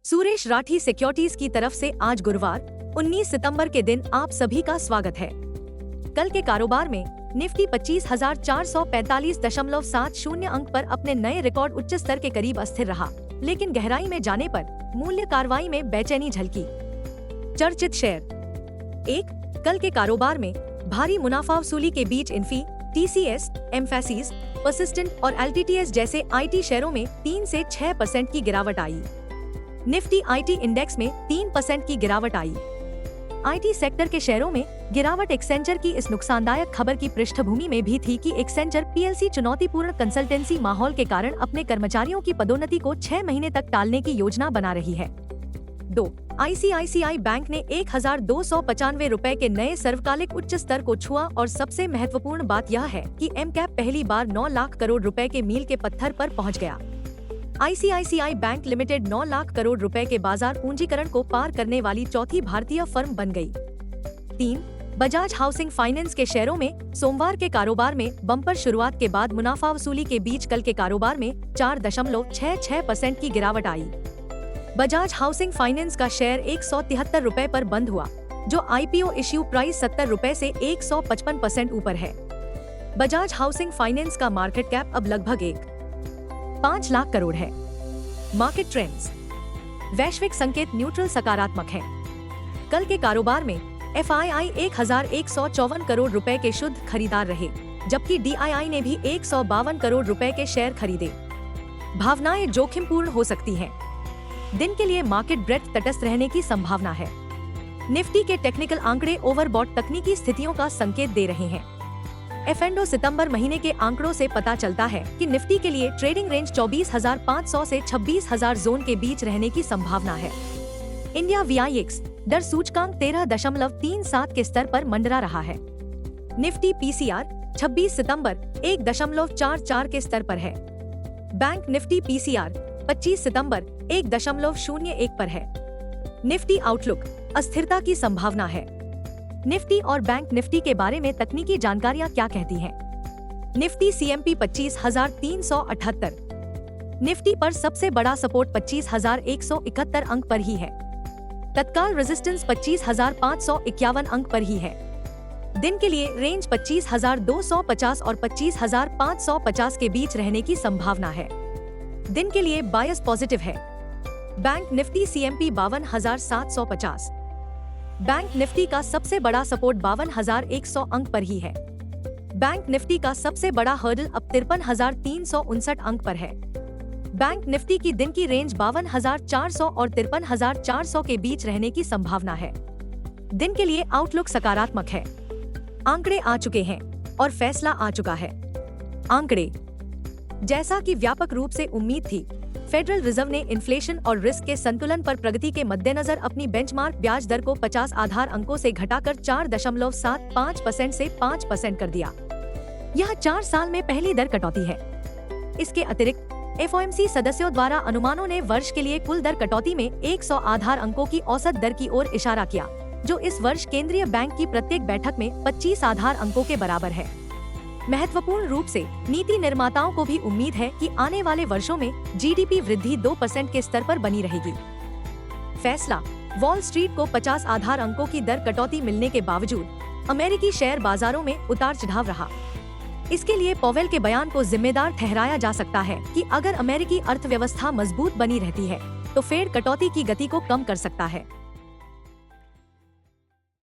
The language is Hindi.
सुरेश राठी सिक्योरिटीज की तरफ से आज गुरुवार 19 सितंबर के दिन आप सभी का स्वागत है। कल के कारोबार में निफ्टी 25,445.70 अंक पर अपने नए रिकॉर्ड उच्च स्तर के करीब अस्थिर रहा, लेकिन गहराई में जाने पर मूल्य कार्रवाई में बेचैनी झलकी। चर्चित शेयर। कल के कारोबार में भारी मुनाफा वसूली के बीच इन्फी, टीसीएस, एम्फैसिस, पर्सिस्टेंट और एलटीटीएस जैसे आईटी शेयरों में 3 से 6% की गिरावट आई। निफ्टी आईटी इंडेक्स में 3% की गिरावट आई। आईटी सेक्टर के शेयरों में गिरावट एक्सेंचर की इस नुकसानदायक खबर की पृष्ठभूमि में भी थी कि एक्सेंचर पीएलसी चुनौतीपूर्ण कंसल्टेंसी माहौल के कारण अपने कर्मचारियों की पदोन्नति को 6 महीने तक टालने की योजना बना रही है। आईसीआईसीआई बैंक ने 1,295 रुपए के नए सर्वकालिक उच्च स्तर को छुआ और सबसे महत्वपूर्ण बात यह है कि एम कैप पहली बार 9 लाख करोड़ रुपए के मील के पत्थर पर पहुंच गया। ICICI bank limited 9 lakh crore रुपए के बाजार पूंजीकरण को पार करने वाली चौथी भारतीय फर्म बन गई। 3. बजाज हाउसिंग फाइनेंस के शेयरों में सोमवार के कारोबार में बम्पर शुरुआत के बाद मुनाफा वसूली के बीच कल के कारोबार में 4.66% की गिरावट आई। बजाज हाउसिंग फाइनेंस का शेयर 173 रुपए पर बंद हुआ, जो आईपीओ इश्यू प्राइस 70 रुपए से 155% ऊपर है। बजाज हाउसिंग फाइनेंस का मार्केट कैप अब लगभग 5 लाख करोड़ है। Market trends. वैश्विक संकेत न्यूट्रल सकारात्मक है। कल के कारोबार में एफआईआई 1,154 करोड़ रुपए के शुद्ध खरीदार रहे, जबकि डीआईआई ने भी 152 करोड़ रुपए के शेयर खरीदे। भावनाएं जोखिमपूर्ण हो सकती हैं। दिन के लिए मार्केट ब्रेथ तटस्थ रहने की संभावना है। निफ्टी के टेक्निकल आंकड़े ओवरबॉट तकनीकी स्थितियों का संकेत दे रहे हैं। एफएनडो सितंबर महीने के आंकड़ों से पता चलता है कि निफ्टी के लिए ट्रेडिंग रेंज 24,500 से 26,000 जोन के बीच रहने की संभावना है। इंडिया वीआईएक्स दर सूचकांक 13.37 के स्तर पर मंडरा रहा है। निफ्टी पीसीआर 26 सितंबर 1.44 के स्तर पर है। बैंक निफ्टी पीसीआर 25 सितंबर 1.01 पर है। Nifty outlook. अस्थिरता की संभावना है। निफ्टी और बैंक निफ्टी के बारे में तकनीकी जानकारियां क्या कहती हैं? Nifty CMP 25,378। निफ्टी पर सबसे बड़ा सपोर्ट 25,171 अंक पर ही है। तत्काल रेजिस्टेंस 25,551 अंक पर ही है। दिन के लिए रेंज 25,250 और 25,550 के बीच रहने की संभावना है। दिन के लिए बायस पॉजिटिव है। Bank Nifty CMP 52,750। Bank Nifty का सबसे बड़ा सपोर्ट 52,100 अंक पर ही है। बैंक निफ्टी का सबसे बड़ा हर्डल अब 53,359 अंक पर है। बैंक निफ्टी की दिन की रेंज 52,400 और 53,400 के बीच रहने की संभावना है। दिन के लिए आउटलुक सकारात्मक है। आंकड़े आ चुके हैं और फैसला आ चुका है। आंकड़े। जैसा कि व्यापक रूप से उम्मीद थी, फेडरल रिजर्व ने इन्फ्लेशन और रिस्क के संतुलन पर प्रगति के मद्देनजर अपनी बेंचमार्क ब्याज दर को 50 आधार अंकों से घटाकर 4.75% से 5% कर दिया। यह 4 साल में पहली दर कटौती है। इसके अतिरिक्त एफओएमसी सदस्यों द्वारा अनुमानों ने वर्ष के लिए कुल दर कटौती में 100 आधार अंकों की औसत दर की ओर इशारा किया, जो इस वर्ष केंद्रीय बैंक की प्रत्येक बैठक में 25 आधार अंकों के बराबर है। महत्वपूर्ण रूप से नीति निर्माताओं को भी उम्मीद है कि आने वाले वर्षों में जीडीपी वृद्धि 2% के स्तर पर बनी रहेगी। फैसला। वॉल स्ट्रीट को 50 आधार अंकों की दर कटौती मिलने के बावजूद अमेरिकी शेयर बाजारों में उतार चढ़ाव रहा। इसके लिए पॉवेल के बयान को जिम्मेदार ठहराया जा सकता है कि अगर अमेरिकी अर्थव्यवस्था मजबूत बनी रहती है तो फेड कटौती की गति को कम कर सकता है।